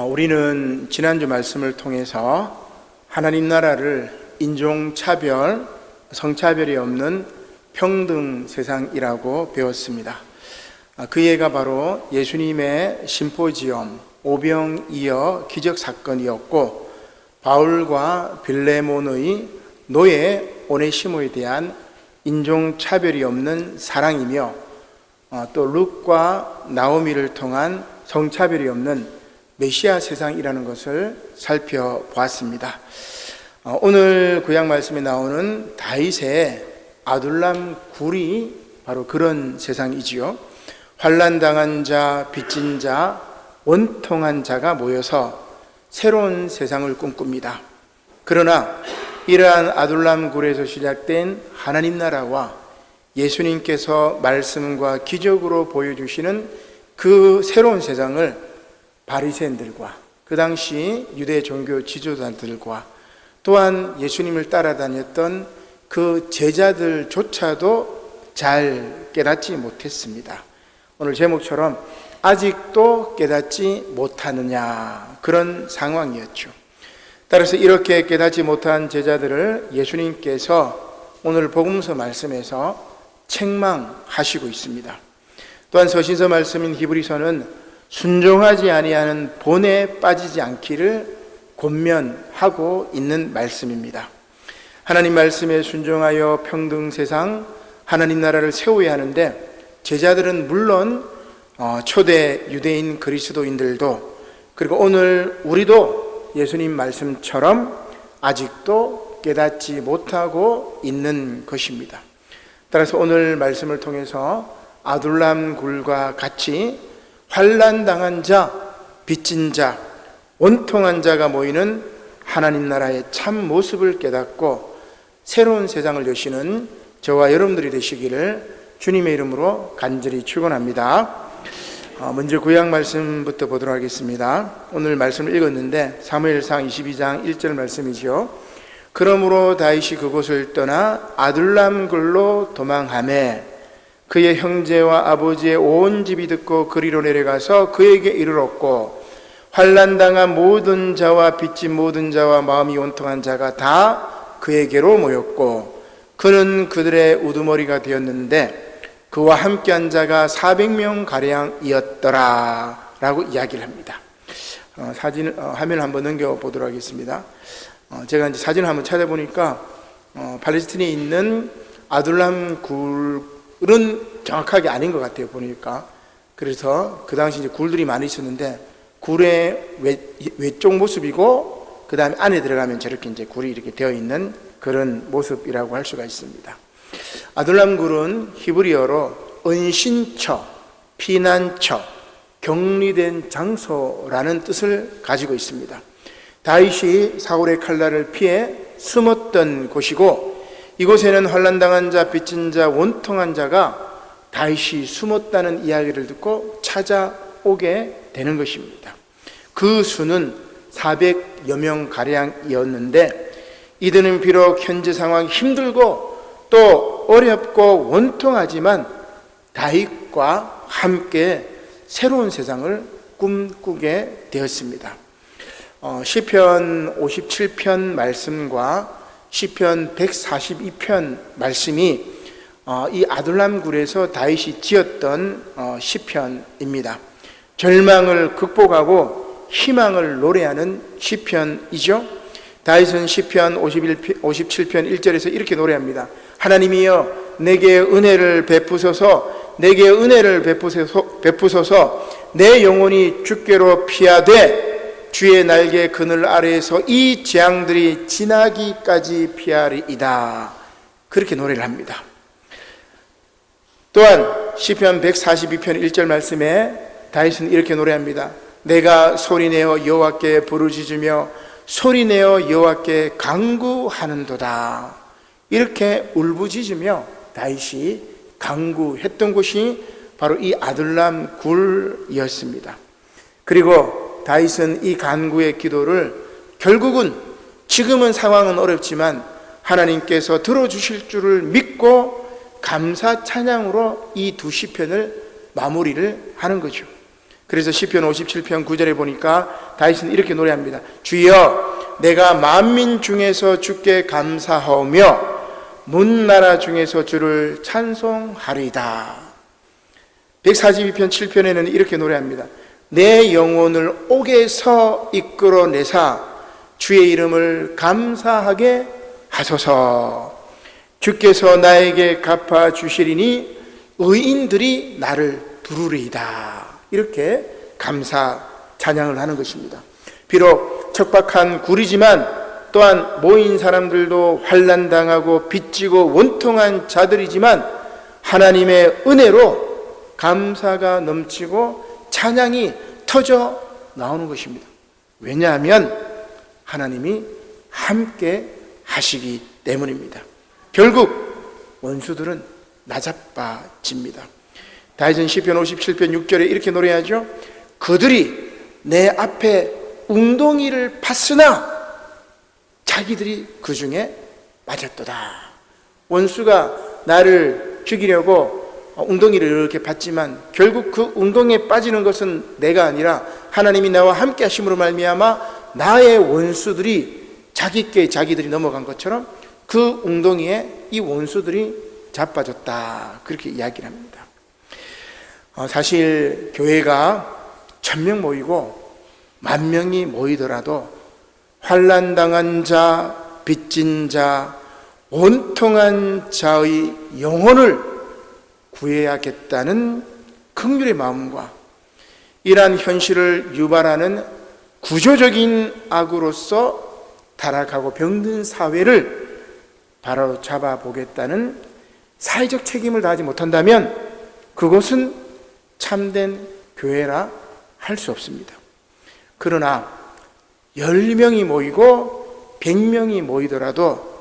우리는 지난주 말씀을 통해서 하나님 나라를 인종차별, 성차별이 없는 평등 세상이라고 배웠습니다. 그 예가 바로 예수님의 심포지엄, 오병이어 기적사건이었고, 바울과 빌레몬의 노예 오네시모에 대한 인종차별이 없는 사랑이며, 또 룻과 나오미를 통한 성차별이 없는 메시아 세상이라는 것을 살펴보았습니다. 오늘 구약 말씀에 나오는 다윗의 아둘람 굴이 바로 그런 세상이지요. 환난당한 자, 빚진 자, 원통한 자가 모여서 새로운 세상을 꿈꿉니다. 그러나 이러한 아둘람 굴에서 시작된 하나님 나라와 예수님께서 말씀과 기적으로 보여주시는 그 새로운 세상을 바리새인들과 그 당시 유대 종교 지도자들과 또한 예수님을 따라다녔던 그 제자들조차도 잘 깨닫지 못했습니다. 오늘 제목처럼 아직도 깨닫지 못하느냐, 그런 상황이었죠. 따라서 이렇게 깨닫지 못한 제자들을 예수님께서 오늘 복음서 말씀에서 책망하시고 있습니다. 또한 서신서 말씀인 히브리서는 순종하지 아니하는 본에 빠지지 않기를 권면하고 있는 말씀입니다. 하나님 말씀에 순종하여 평등 세상, 하나님 나라를 세워야 하는데, 제자들은 물론 초대 유대인 그리스도인들도, 그리고 오늘 우리도 예수님 말씀처럼 아직도 깨닫지 못하고 있는 것입니다. 따라서 오늘 말씀을 통해서 아둘람 굴과 같이 환난당한 자, 빚진 자, 원통한 자가 모이는 하나님 나라의 참 모습을 깨닫고 새로운 세상을 여시는 저와 여러분들이 되시기를 주님의 이름으로 간절히 축원합니다. 먼저 구약 말씀부터 보도록 하겠습니다. 오늘 말씀을 읽었는데 사무엘상 22장 1절 말씀이죠. 그러므로 다윗이 그곳을 떠나 아둘람 굴로 도망하매 그의 형제와 아버지의 온 집이 듣고 그리로 내려가서 그에게 이르렀고, 환난당한 모든 자와 빚진 모든 자와 마음이 온통한 자가 다 그에게로 모였고, 그는 그들의 우두머리가 되었는데 그와 함께한 자가 400명 가량이었더라 라고 이야기를 합니다. 화면을 한번 넘겨보도록 하겠습니다. 제가 이제 사진을 한번 찾아보니까 팔레스틴에 있는 아둘람 굴은 정확하게 아닌 것 같아요, 보니까. 그래서 그 당시 이제 굴들이 많이 있었는데, 굴의 외쪽 모습이고, 그 다음에 안에 들어가면 저렇게 이제 굴이 이렇게 되어 있는 그런 모습이라고 할 수가 있습니다. 아둘람 굴은 히브리어로 은신처, 피난처, 격리된 장소라는 뜻을 가지고 있습니다. 다윗이 사울의 칼날을 피해 숨었던 곳이고, 이곳에는 환난당한 자, 빚진 자, 원통한 자가 다윗이 숨었다는 이야기를 듣고 찾아오게 되는 것입니다. 그 수는 400여 명 가량이었는데, 이들은 비록 현재 상황이 힘들고 또 어렵고 원통하지만 다윗과 함께 새로운 세상을 꿈꾸게 되었습니다. 시편 57편 말씀과 시편 142편 말씀이 이 아둘람 굴에서 다윗이 지었던 시편입니다. 절망을 극복하고 희망을 노래하는 시편이죠. 다윗은 시편 57편 1절에서 이렇게 노래합니다. 하나님이여 내게 은혜를 베푸소서, 내게 은혜를 베푸소서, 내 영혼이 주께로 피하되 주의 날개 그늘 아래에서 이 재앙들이 지나기까지 피하리이다. 그렇게 노래를 합니다. 또한 시편 142편 1절 말씀에 다윗은 이렇게 노래합니다. 내가 소리내어 여호와께 부르짖으며 소리내어 여호와께 간구하는도다. 이렇게 울부짖으며 다윗이 간구했던 곳이 바로 이 아둘람 굴이었습니다. 그리고 다윗은 이 간구의 기도를 결국은 지금은 상황은 어렵지만 하나님께서 들어주실 줄을 믿고 감사 찬양으로 이 두 시편을 마무리를 하는 거죠. 그래서 시편 57편 9절에 보니까 다윗은 이렇게 노래합니다. 주여, 내가 만민 중에서 주께 감사하오며 문나라 중에서 주를 찬송하리이다. 142편 7편에는 이렇게 노래합니다. 내 영혼을 옥에서 이끌어내사 주의 이름을 감사하게 하소서. 주께서 나에게 갚아 주시리니 의인들이 나를 부르리이다. 이렇게 감사 찬양을 하는 것입니다. 비록 척박한 굴이지만 또한 모인 사람들도 환난당하고 빚지고 원통한 자들이지만 하나님의 은혜로 감사가 넘치고 찬양이 터져 나오는 것입니다. 왜냐하면 하나님이 함께 하시기 때문입니다. 결국 원수들은 나자빠집니다. 다윗은 시편 57편 6절에 이렇게 노래하죠. 그들이 내 앞에 웅덩이를 팠으나 자기들이 그 중에 맞았도다. 원수가 나를 죽이려고 웅덩이를 이렇게 팠지만 결국 그 웅덩이에 빠지는 것은 내가 아니라 하나님이 나와 함께 하심으로 말미암아 나의 원수들이 자기께 자기들이 넘어간 것처럼 그 웅덩이에 이 원수들이 자빠졌다. 그렇게 이야기를 합니다. 사실 교회가 1000명 모이고 10,000명이 모이더라도 환난당한 자, 빚진 자, 온통한 자의 영혼을 구해야겠다는 긍휼의 마음과 이러한 현실을 유발하는 구조적인 악으로서 타락하고 병든 사회를 바로 잡아보겠다는 사회적 책임을 다하지 못한다면 그것은 참된 교회라 할 수 없습니다. 그러나 10명이 모이고 100명이 모이더라도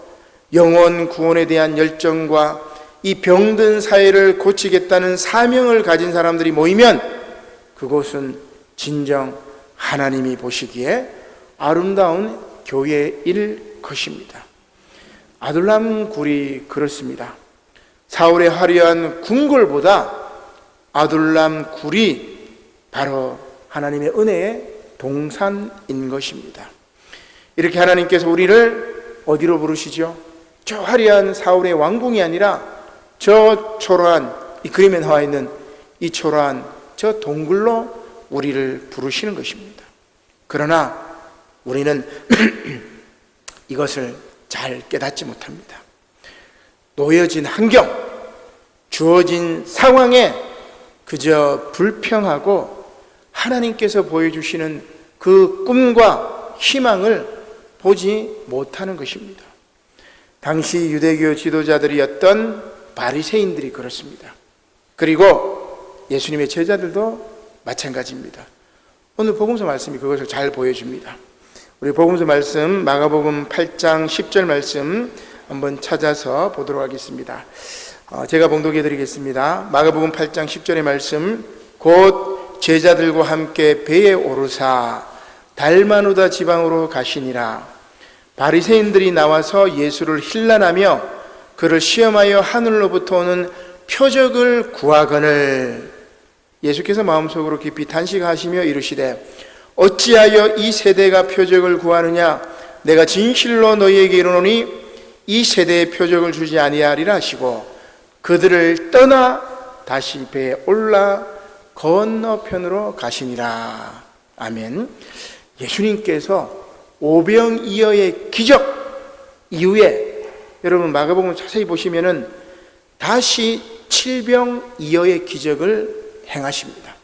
영혼 구원에 대한 열정과 이 병든 사회를 고치겠다는 사명을 가진 사람들이 모이면 그것은 진정 하나님이 보시기에 아름다운 교회일 것입니다. 아둘람 굴이 그렇습니다. 사울의 화려한 궁궐보다 아둘람 굴이 바로 하나님의 은혜의 동산인 것입니다. 이렇게 하나님께서 우리를 어디로 부르시죠? 저 화려한 사울의 왕궁이 아니라 저 초라한, 이 그림에 나와 있는 이 초라한 저 동굴로 우리를 부르시는 것입니다. 그러나 우리는 이것을 잘 깨닫지 못합니다. 놓여진 환경, 주어진 상황에 그저 불평하고 하나님께서 보여주시는 그 꿈과 희망을 보지 못하는 것입니다. 당시 유대교 지도자들이었던 바리새인들이 그렇습니다. 그리고 예수님의 제자들도 마찬가지입니다. 오늘 복음서 말씀이 그것을 잘 보여줍니다. 우리 복음서 말씀 마가복음 8장 10절 말씀 한번 찾아서 보도록 하겠습니다. 제가 봉독해 드리겠습니다. 마가복음 8장 10절의 말씀. 곧 제자들과 함께 배에 오르사 달마누다 지방으로 가시니라. 바리새인들이 나와서 예수를 힐난하며 그를 시험하여 하늘로부터 오는 표적을 구하거늘 예수께서 마음속으로 깊이 단식하시며 이르시되 어찌하여 이 세대가 표적을 구하느냐. 내가 진실로 너희에게 이르노니 이 세대에 표적을 주지 아니하리라 하시고 그들을 떠나 다시 배에 올라 건너편으로 가시니라. 아멘. 예수님께서 오병이어의 기적 이후에 여러분 마가복음 자세히 보시면은 다시 칠병이어의 기적을 행하십니다.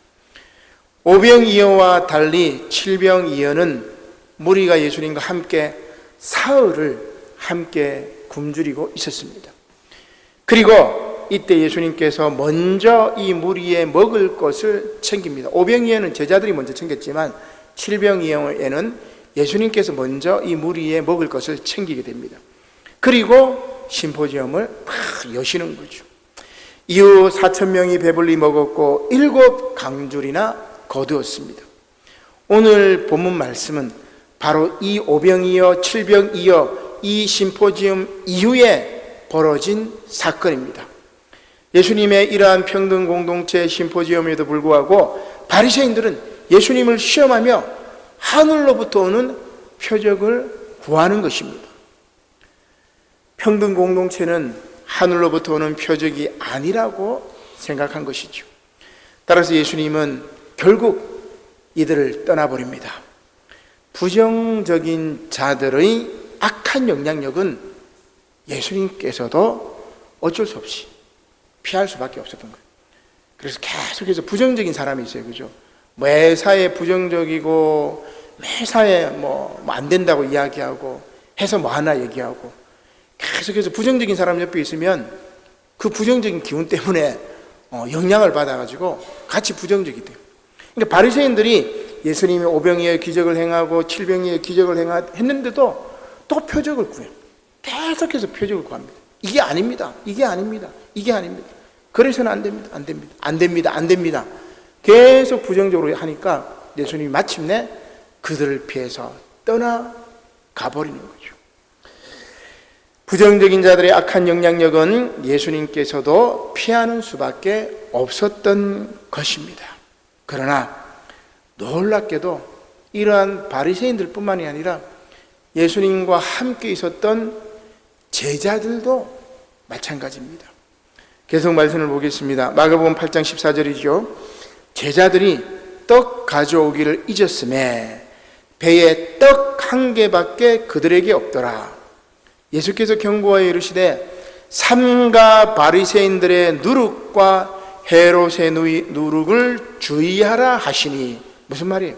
오병이어와 달리 칠병이어는 무리가 예수님과 함께 사흘을 함께 굶주리고 있었습니다. 그리고 이때 예수님께서 먼저 이 무리에 먹을 것을 챙깁니다. 오병이어는 제자들이 먼저 챙겼지만 칠병이어에는 예수님께서 먼저 이 무리에 먹을 것을 챙기게 됩니다. 그리고 심포지엄을 막 여시는 거죠. 이후 4,000명이 배불리 먹었고 7 강줄이나 거두었습니다. 오늘 본문 말씀은 바로 이 오병이어, 칠병이어 이 심포지엄 이후에 벌어진 사건입니다. 예수님의 이러한 평등 공동체 심포지엄에도 불구하고 바리새인들은 예수님을 시험하며 하늘로부터 오는 표적을 구하는 것입니다. 평등 공동체는 하늘로부터 오는 표적이 아니라고 생각한 것이죠. 따라서 예수님은 결국 이들을 떠나버립니다. 부정적인 자들의 악한 영향력은 예수님께서도 어쩔 수 없이 피할 수밖에 없었던 거예요. 그래서 계속해서 부정적인 사람이 있어요. 그죠? 매사에 부정적이고 매사에 뭐 안 된다고 이야기하고 해서 뭐 하나 얘기하고 계속해서 부정적인 사람 옆에 있으면 그 부정적인 기운 때문에 영향을 받아가지고 같이 부정적이 돼요. 그러니까 바리새인들이 예수님이 오병이의 기적을 행하고 칠병이의 기적을 했는데도 또 표적을 구해요. 계속해서 표적을 구합니다. 이게 아닙니다. 이게 아닙니다. 이게 아닙니다. 그래서는 안 됩니다. 안 됩니다. 안 됩니다. 안 됩니다. 계속 부정적으로 하니까 예수님이 마침내 그들을 피해서 떠나가 버리는 거죠. 부정적인 자들의 악한 영향력은 예수님께서도 피하는 수밖에 없었던 것입니다. 그러나 놀랍게도 이러한 바리새인들뿐만이 아니라 예수님과 함께 있었던 제자들도 마찬가지입니다. 계속 말씀을 보겠습니다. 마가복음 8장 14절이죠. 제자들이 떡 가져오기를 잊었음에 배에 떡 한 개밖에 그들에게 없더라. 예수께서 경고하여 이르시되 삼가 바리새인들의 누룩과 헤롯의 누룩을 주의하라 하시니, 무슨 말이에요?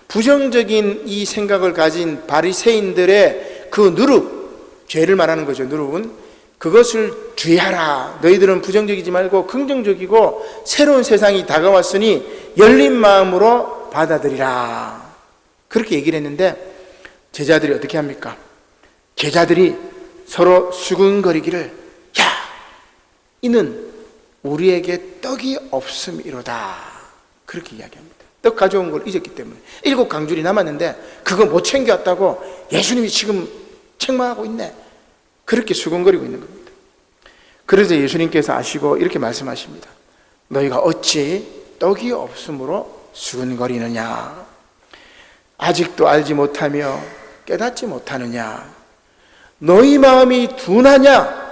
부정적인 이 생각을 가진 바리새인들의 그 누룩, 죄를 말하는 거죠. 누룩은 그것을 주의하라. 너희들은 부정적이지 말고 긍정적이고 새로운 세상이 다가왔으니 열린 마음으로 받아들이라. 그렇게 얘기를 했는데 제자들이 어떻게 합니까? 제자들이 서로 수근거리기를, 야, 이는 우리에게 떡이 없음이로다. 그렇게 이야기합니다. 떡 가져온 걸 잊었기 때문에 7 강줄이 남았는데 그거 못 챙겨왔다고 예수님이 지금 책망하고 있네. 그렇게 수근거리고 있는 겁니다. 그래서 예수님께서 아시고 이렇게 말씀하십니다. 너희가 어찌 떡이 없음으로 수근거리느냐? 아직도 알지 못하며 깨닫지 못하느냐? 너희 마음이 둔하냐?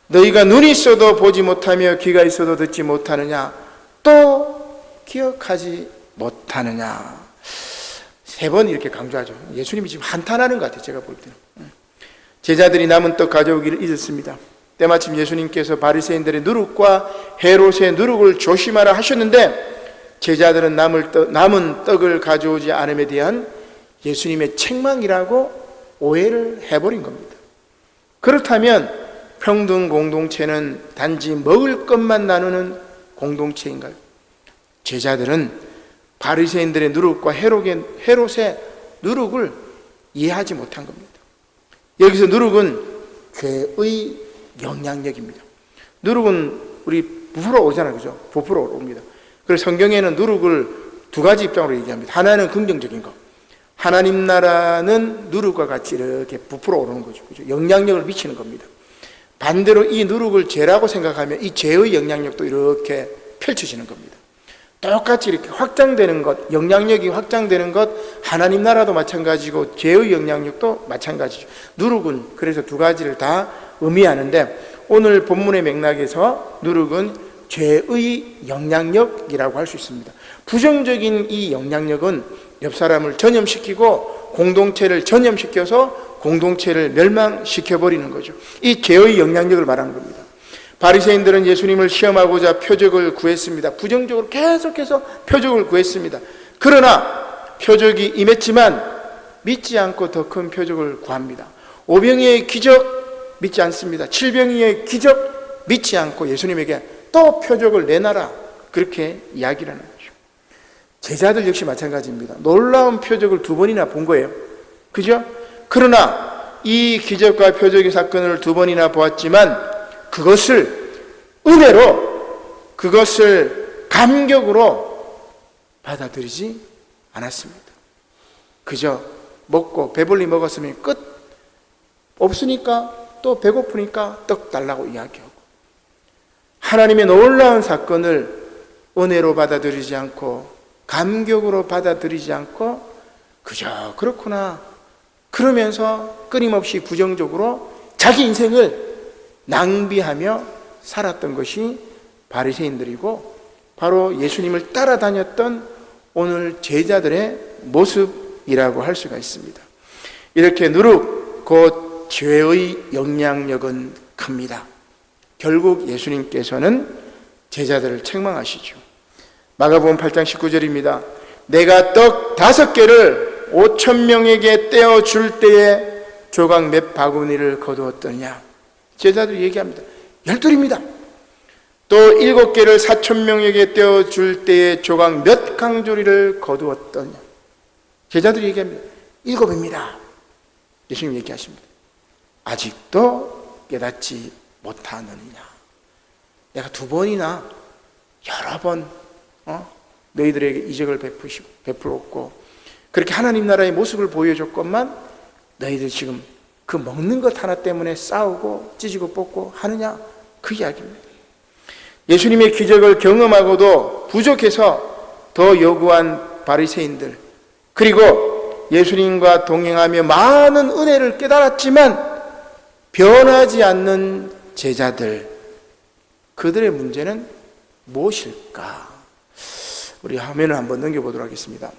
너희가 눈이 있어도 보지 못하며 귀가 있어도 듣지 못하느냐? 또 기억하지 못하느냐? 3번 이렇게 강조하죠. 예수님이 지금 한탄하는 것 같아요. 제가 볼 때는. 제자들이 남은 떡 가져오기를 잊었습니다. 때마침 예수님께서 바리새인들의 누룩과 헤롯의 누룩을 조심하라 하셨는데 제자들은 남은 떡을 가져오지 않음에 대한 예수님의 책망이라고 오해를 해버린 겁니다. 그렇다면 평등 공동체는 단지 먹을 것만 나누는 공동체인가요? 제자들은 바리새인들의 누룩과 헤롯의 누룩을 이해하지 못한 겁니다. 여기서 누룩은 죄의 영향력입니다. 누룩은 우리 부풀어 오잖아요. 그죠? 부풀어 옵니다. 그래서 성경에는 누룩을 2가지 입장으로 얘기합니다. 하나는 긍정적인 것. 하나님 나라는 누룩과 같이 이렇게 부풀어 오르는 거죠. 그죠? 영향력을 미치는 겁니다. 반대로 이 누룩을 죄라고 생각하면 이 죄의 영향력도 이렇게 펼쳐지는 겁니다. 똑같이 이렇게 확장되는 것, 영향력이 확장되는 것, 하나님 나라도 마찬가지고 죄의 영향력도 마찬가지죠. 누룩은 그래서 2가지를 다 의미하는데 오늘 본문의 맥락에서 누룩은 죄의 영향력이라고 할 수 있습니다. 부정적인 이 영향력은 옆 사람을 전염시키고 공동체를 전염시켜서 공동체를 멸망시켜버리는 거죠. 이 죄의 영향력을 말하는 겁니다. 바리새인들은 예수님을 시험하고자 표적을 구했습니다. 부정적으로 계속해서 표적을 구했습니다. 그러나 표적이 임했지만 믿지 않고 더 큰 표적을 구합니다. 오병이의 기적 믿지 않습니다. 칠병이의 기적 믿지 않고 예수님에게 또 표적을 내놔라. 그렇게 이야기를 하는 거죠. 제자들 역시 마찬가지입니다. 놀라운 표적을 2번이나 본 거예요. 그죠? 그러나 이 기적과 표적의 사건을 2번이나 보았지만 그것을 은혜로, 그것을 감격으로 받아들이지 않았습니다. 그저 먹고 배불리 먹었으면 끝. 없으니까 또 배고프니까 떡 달라고 이야기하고, 하나님의 놀라운 사건을 은혜로 받아들이지 않고 감격으로 받아들이지 않고 그저 그렇구나 그러면서 끊임없이 부정적으로 자기 인생을 낭비하며 살았던 것이 바리새인들이고 바로 예수님을 따라다녔던 오늘 제자들의 모습이라고 할 수가 있습니다. 이렇게 누룩 곧 죄의 영향력은 큽니다. 결국 예수님께서는 제자들을 책망하시죠. 마가복음 8장 19절입니다. 내가 떡 5개를 5,000명에게 떼어줄 때에 조각 몇 바구니를 거두었더냐. 제자들이 얘기합니다. 12입니다. 또 7개를 4,000명에게 떼어줄 때에 조각 몇 강조리를 거두었더냐. 제자들이 얘기합니다. 7입니다. 예수님 얘기하십니다. 아직도 깨닫지 못하느냐. 내가 2번이나 여러 번 너희들에게 이적을 베풀었고 그렇게 하나님 나라의 모습을 보여줬건만 너희들 지금 그 먹는 것 하나 때문에 싸우고 찢고 뽑고 하느냐. 그 이야기입니다. 예수님의 기적을 경험하고도 부족해서 더 요구한 바리새인들, 그리고 예수님과 동행하며 많은 은혜를 깨달았지만 변하지 않는 제자들, 그들의 문제는 무엇일까? 우리 화면을 한번 넘겨보도록 하겠습니다.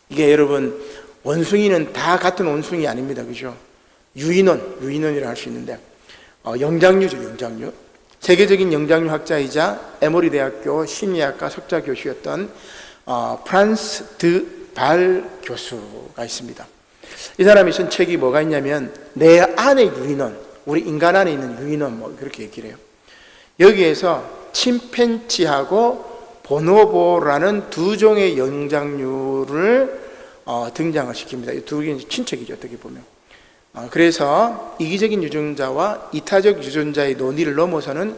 이게 여러분, 원숭이는 다 같은 원숭이 아닙니다. 그죠? 유인원이라 할 수 있는데, 영장류죠, 영장류. 세계적인 영장류 학자이자 에모리 대학교 심리학과 석좌 교수였던 프란스 드발 교수가 있습니다. 이 사람이 쓴 책이 뭐가 있냐면 내 안의 유인원, 우리 인간 안에 있는 유인원, 뭐 그렇게 얘기를 해요. 여기에서 침팬지하고 보노보라는 2종의 영장류를 등장을 시킵니다. 이 2개는 친척이죠, 어떻게 보면. 그래서 이기적인 유전자와 이타적 유전자의 논의를 넘어서는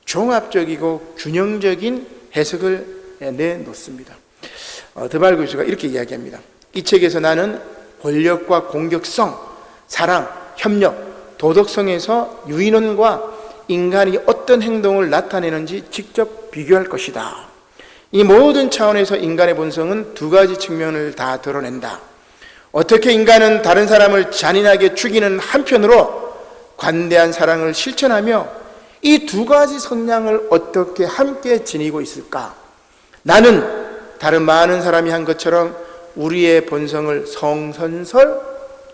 종합적이고 균형적인 해석을 내놓습니다. 드발 교수가 이렇게 이야기합니다. 이 책에서 나는 권력과 공격성, 사랑, 협력, 도덕성에서 유인원과 인간이 어떤 행동을 나타내는지 직접 비교할 것이다. 이 모든 차원에서 인간의 본성은 2가지 측면을 다 드러낸다. 어떻게 인간은 다른 사람을 잔인하게 죽이는 한편으로 관대한 사랑을 실천하며 이 2가지 성향을 어떻게 함께 지니고 있을까? 나는 다른 많은 사람이 한 것처럼 우리의 본성을 성선설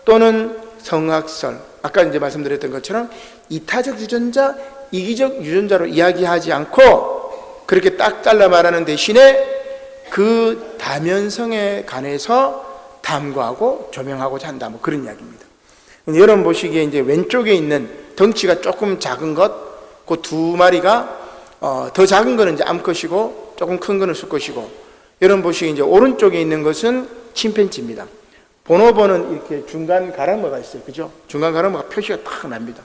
또는 성악설, 아까 이제 말씀드렸던 것처럼 이타적 유전자, 이기적 유전자로 이야기하지 않고 그렇게 딱 잘라 말하는 대신에 그 다면성에 관해서 탐구하고 조명하고자 한다. 뭐 그런 이야기입니다. 여러분 보시기에 이제 왼쪽에 있는 덩치가 조금 작은 것, 그 2마리가 더 작은 거는 이제 암컷이고 조금 큰 거는 수컷이고, 여러분 보시기에 이제 오른쪽에 있는 것은 침팬지입니다. 보노보는 이렇게 중간 가랑머가 있어요. 그죠? 중간 가랑머가 표시가 딱 납니다.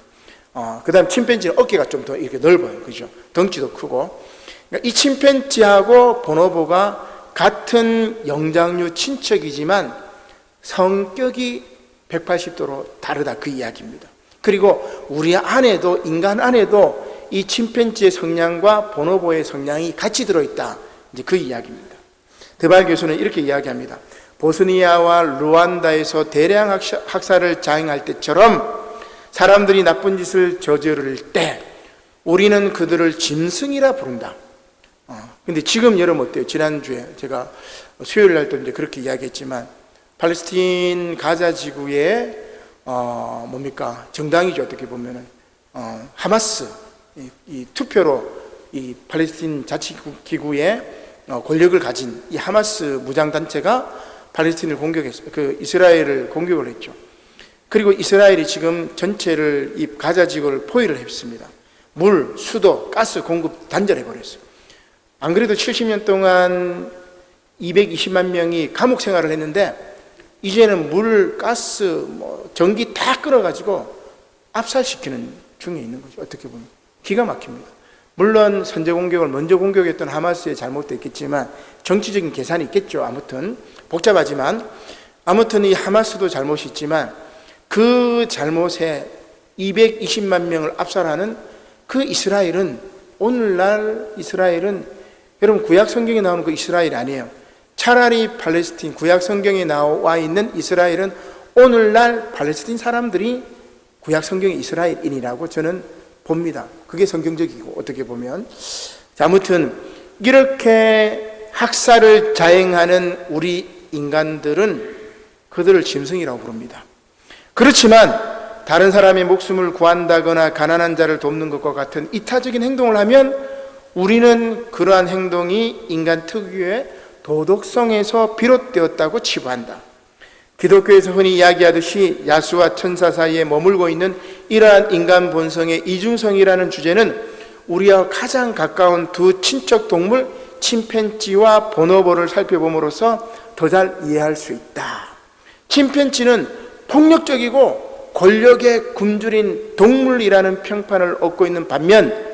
그 다음 침팬지는 어깨가 좀 더 이렇게 넓어요. 그죠? 덩치도 크고. 그러니까 이 침팬지하고 보노보가 같은 영장류 친척이지만 성격이 180도로 다르다. 그 이야기입니다. 그리고 우리 안에도, 인간 안에도 이 침팬지의 성향과 보노보의 성향이 같이 들어있다. 이제 그 이야기입니다. 드발 교수는 이렇게 이야기합니다. 보스니아와 루안다에서 대량 학살을 자행할 때처럼 사람들이 나쁜 짓을 저지를 때 우리는 그들을 짐승이라 부른다. 근데 지금 여러분 어때요? 지난주에 제가 수요일 날도 이제 그렇게 이야기했지만 팔레스틴 가자 지구의 뭡니까? 정당이죠. 어떻게 보면은 하마스 이 투표로 이 팔레스틴 자치기구의 권력을 가진 이 하마스 무장 단체가 팔레스틴을 공격했어요. 그 이스라엘을 공격을 했죠. 그리고 이스라엘이 지금 전체를 이 가자 지구를 포위를 했습니다. 물, 수도, 가스 공급 단절해 버렸어요. 안 그래도 70년 동안 220만 명이 감옥 생활을 했는데 이제는 물, 가스, 뭐 전기 다 끊어가지고 압살시키는 중에 있는 거죠. 어떻게 보면 기가 막힙니다. 물론 선제 공격을 먼저 공격했던 하마스의 잘못도 있겠지만 정치적인 계산이 있겠죠. 아무튼 복잡하지만 아무튼 이 하마스도 잘못이 있지만 그 잘못에 220만 명을 압살하는 그 이스라엘은, 오늘날 이스라엘은 여러분 구약 성경에 나오는 그 이스라엘이 아니에요. 차라리 팔레스틴 구약 성경에 나와 있는 이스라엘은 오늘날 팔레스틴 사람들이 구약 성경의 이스라엘인이라고 저는 봅니다. 그게 성경적이고 어떻게 보면. 자, 아무튼 이렇게 학살을 자행하는 우리 인간들은 그들을 짐승이라고 부릅니다. 그렇지만 다른 사람의 목숨을 구한다거나 가난한 자를 돕는 것과 같은 이타적인 행동을 하면 우리는 그러한 행동이 인간 특유의 도덕성에서 비롯되었다고 치부한다. 기독교에서 흔히 이야기하듯이 야수와 천사 사이에 머물고 있는 이러한 인간 본성의 이중성이라는 주제는 우리와 가장 가까운 두 친척 동물 침팬지와 보노보를 살펴봄으로써 더 잘 이해할 수 있다. 침팬지는 폭력적이고 권력에 굶주린 동물이라는 평판을 얻고 있는 반면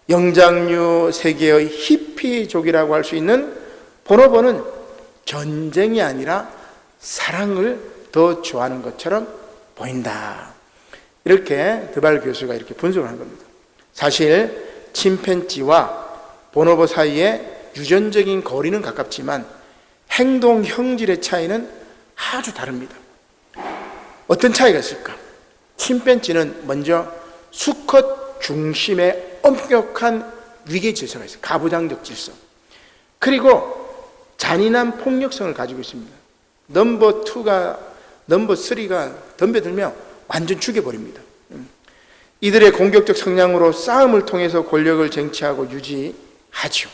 영장류 세계의 히피족이라고 할 수 있는 보노보는 전쟁이 아니라 사랑을 더 좋아하는 것처럼 보인다. 이렇게 드발 교수가 이렇게 분석을 한 겁니다. 사실 침팬지와 보노보 사이에 유전적인 거리는 가깝지만 행동 형질의 차이는 아주 다릅니다. 어떤 차이가 있을까? 침팬지는 먼저 수컷 중심의 엄격한 위계 질서가 있어요. 가부장적 질서. 그리고 잔인한 폭력성을 가지고 있습니다. 넘버 2가 넘버 3가 덤벼들면 완전 죽여버립니다. 이들의 공격적 성향으로 싸움을 통해서 권력을 쟁취하고 유지하죠.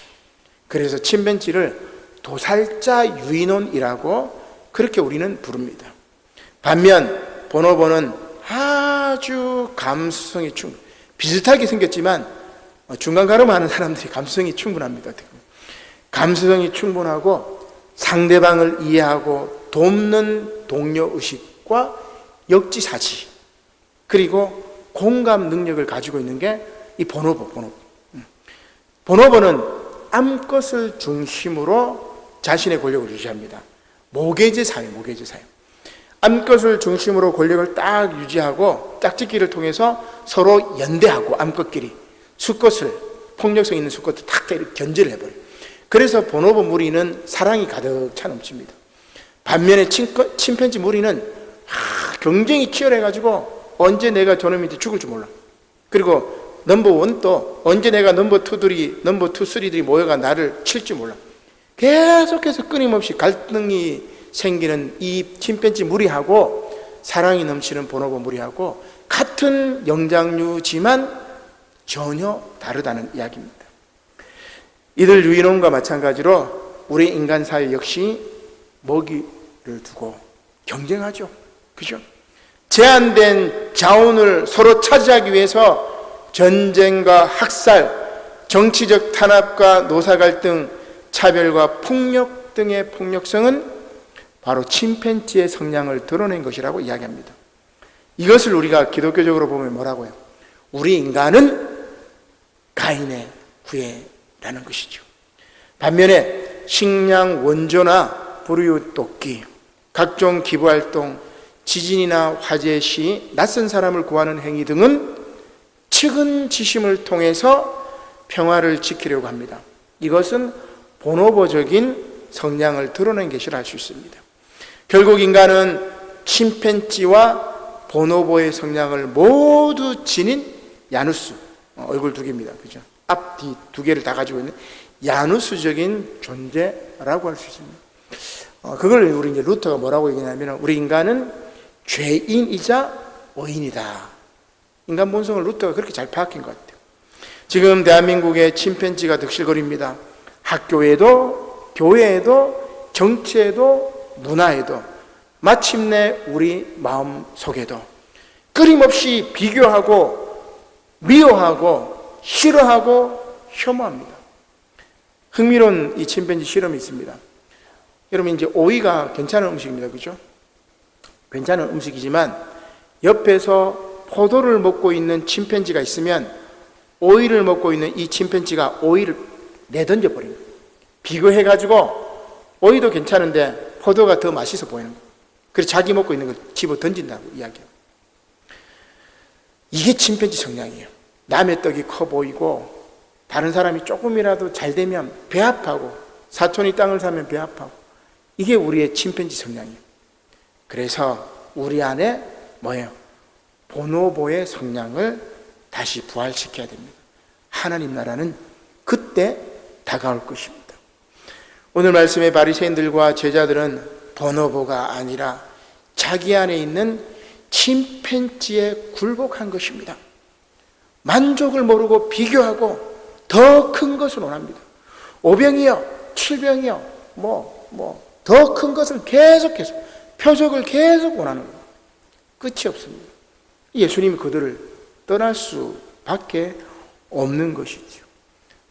그래서 침팬지를 도살자 유인원이라고 그렇게 우리는 부릅니다. 반면 보노보는 아주 감수성이 비슷하게 생겼지만 중간 가름하는 사람들이 감수성이 충분합니다. 감수성이 충분하고 상대방을 이해하고 돕는 동료의식과 역지사지 그리고 공감 능력을 가지고 있는 게 이 보노보는 암컷을 중심으로 자신의 권력을 유지합니다. 모계제 사회. 암컷을 중심으로 권력을 딱 유지하고 짝짓기를 통해서 서로 연대하고 암컷끼리 수컷을 폭력성 있는 수컷을 탁 견제를 해버려요. 그래서 보노보 무리는 사랑이 가득 차 넘칩니다. 반면에 침팬지 무리는 경쟁이 치열해가지고 언제 내가 저놈한테 죽을 줄 몰라. 그리고 넘버 1도 언제 내가 넘버 2, 3들이 모여가 나를 칠지 몰라. 계속해서 끊임없이 갈등이 생기는 이 침팬지 무리하고 사랑이 넘치는 보노보 무리하고 같은 영장류지만 전혀 다르다는 이야기입니다. 이들 유인원과 마찬가지로 우리 인간 사회 역시 먹이를 두고 경쟁하죠. 그죠? 제한된 자원을 서로 차지하기 위해서 전쟁과 학살, 정치적 탄압과 노사 갈등, 차별과 폭력 등의 폭력성은 바로 침팬지의 성향을 드러낸 것이라고 이야기합니다. 이것을 우리가 기독교적으로 보면 뭐라고요? 우리 인간은 가인의 후예라는 것이죠. 반면에 식량 원조나 불우이웃 돕기, 각종 기부활동, 지진이나 화재 시 낯선 사람을 구하는 행위 등은 측은지심을 통해서 평화를 지키려고 합니다. 이것은 보노보적인 성향을 드러낸 것이라 할 수 있습니다. 결국 인간은 침팬지와 보노보의 성향을 모두 지닌 야누스, 얼굴 두 개입니다. 그죠? 앞, 뒤 두 개를 다 가지고 있는 야누스적인 존재라고 할 수 있습니다. 그걸 우리 이제 루터가 뭐라고 얘기하냐면 우리 인간은 죄인이자 의인이다. 인간 본성을 루터가 그렇게 잘 파악한 것 같아요. 지금 대한민국의 침팬지가 득실거립니다. 학교에도, 교회에도, 정치에도, 문화에도, 마침내 우리 마음 속에도 끊임없이 비교하고, 미워하고, 싫어하고, 혐오합니다. 흥미로운 이 침팬지 실험이 있습니다. 여러분, 이제 오이가 괜찮은 음식입니다. 그죠? 괜찮은 음식이지만, 옆에서 포도를 먹고 있는 침팬지가 있으면 오이를 먹고 있는 이 침팬지가 오이를 내던져 버립니다. 비교해가지고 오이도 괜찮은데 포도가 더 맛있어 보이는 거예요. 그래서 자기 먹고 있는 걸 집어 던진다고 이야기해요. 이게 침팬지 성향이에요. 남의 떡이 커 보이고 다른 사람이 조금이라도 잘 되면 배 아파하고 사촌이 땅을 사면 배 아파하고 이게 우리의 침팬지 성향이에요. 그래서 우리 안에 뭐예요? 보노보의 성향을 다시 부활시켜야 됩니다. 하나님 나라는 그때 다가올 것입니다. 오늘 말씀의 바리새인들과 제자들은 보노보가 아니라 자기 안에 있는 침팬지에 굴복한 것입니다. 만족을 모르고 비교하고 더 큰 것을 원합니다. 5병이요, 7병이요, 더 큰 것을 계속해서 표적을 계속 원하는 거예요. 끝이 없습니다. 예수님이 그들을 떠날 수밖에 없는 것이죠.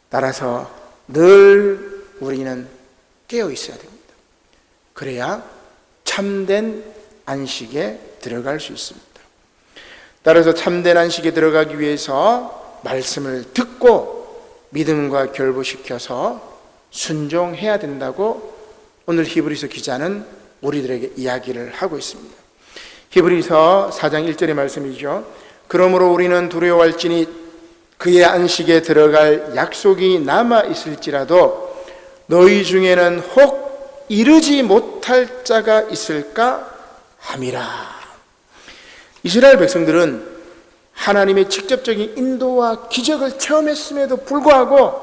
따라서 늘 우리는 깨어 있어야 됩니다. 그래야 참된 안식에 들어갈 수 있습니다. 따라서 참된 안식에 들어가기 위해서 말씀을 듣고 믿음과 결부시켜서 순종해야 된다고 오늘 히브리서 기자는 우리들에게 이야기를 하고 있습니다. 히브리서 4장 1절의 말씀이죠. 그러므로 우리는 두려워할지니 그의 안식에 들어갈 약속이 남아 있을지라도 너희 중에는 혹 이르지 못할 자가 있을까 함이라. 이스라엘 백성들은 하나님의 직접적인 인도와 기적을 체험했음에도 불구하고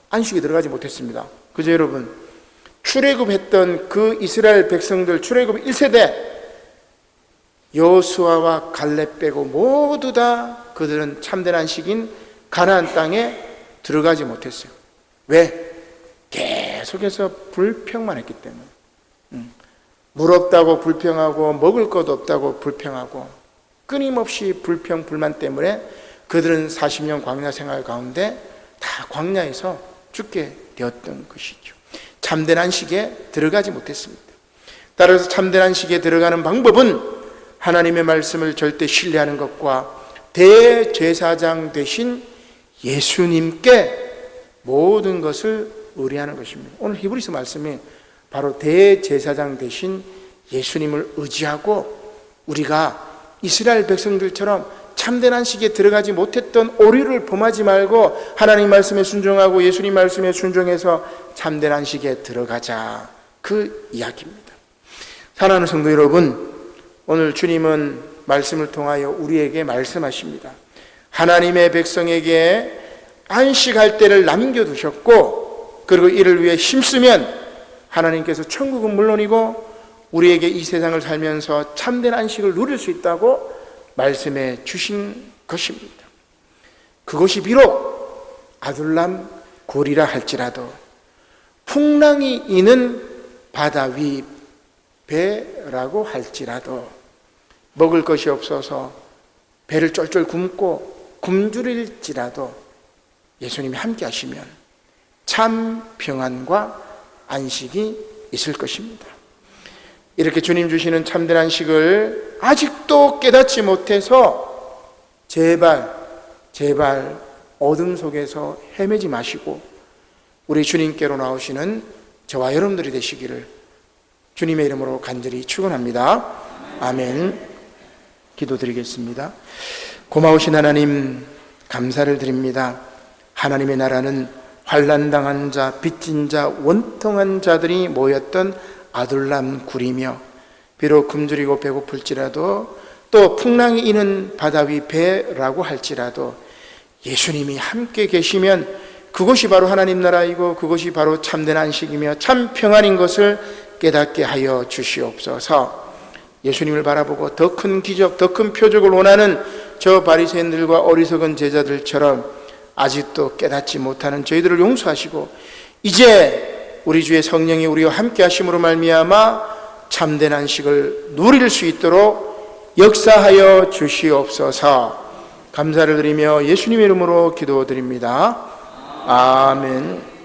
안식에 들어가지 못했습니다. 그죠 여러분? 출애굽했던 그 이스라엘 백성들 출애굽 1세대 여호수아와 갈렙 빼고 모두 다 그들은 참된 안식인 가나안 땅에 들어가지 못했어요. 왜? 계속해서 불평만 했기 때문에. 물 없다고 불평하고 먹을 것 없다고 불평하고 끊임없이 불평 불만 때문에 그들은 40년 광야 생활 가운데 다 광야에서 죽게 되었던 것이죠. 참된 안식에 들어가지 못했습니다. 따라서 참된 안식에 들어가는 방법은 하나님의 말씀을 절대 신뢰하는 것과 대제사장 되신 예수님께 모든 것을 의뢰하는 것입니다. 오늘 히브리서 말씀이 바로 대제사장 되신 예수님을 의지하고 우리가 이스라엘 백성들처럼 참된 안식에 들어가지 못했던 오류를 범하지 말고 하나님 말씀에 순종하고 예수님 말씀에 순종해서 참된 안식에 들어가자, 그 이야기입니다. 사랑하는 성도 여러분, 오늘 주님은 말씀을 통하여 우리에게 말씀하십니다. 하나님의 백성에게 안식할 때를 남겨두셨고 그리고 이를 위해 힘쓰면 하나님께서 천국은 물론이고 우리에게 이 세상을 살면서 참된 안식을 누릴 수 있다고 말씀해 주신 것입니다. 그것이 비록 아둘람 굴이라 할지라도 풍랑이 이는 바다 위 배라고 할지라도 먹을 것이 없어서 배를 쫄쫄 굶고 굶주릴지라도 예수님이 함께 하시면 참 평안과 안식이 있을 것입니다. 이렇게 주님 주시는 참된 안식을 아직도 깨닫지 못해서 제발 어둠 속에서 헤매지 마시고 우리 주님께로 나오시는 저와 여러분들이 되시기를 주님의 이름으로 간절히 축원합니다. 아멘. 기도드리겠습니다. 고마우신 하나님 감사를 드립니다. 하나님의 나라는 환난당한 자, 빚진 자, 원통한 자들이 모였던 아둘람 굴이며 비록 굶주리고 배고플지라도 또 풍랑이 이는 바다 위 배라고 할지라도 예수님이 함께 계시면 그것이 바로 하나님 나라이고 그것이 바로 참된 안식이며 참 평안인 것을 깨닫게 하여 주시옵소서. 예수님을 바라보고 더 큰 기적, 더 큰 표적을 원하는 저 바리새인들과 어리석은 제자들처럼 아직도 깨닫지 못하는 저희들을 용서하시고 이제 우리 주의 성령이 우리와 함께 하심으로 말미암아 참된 안식을 누릴 수 있도록 역사하여 주시옵소서. 감사를 드리며 예수님의 이름으로 기도드립니다. 아멘.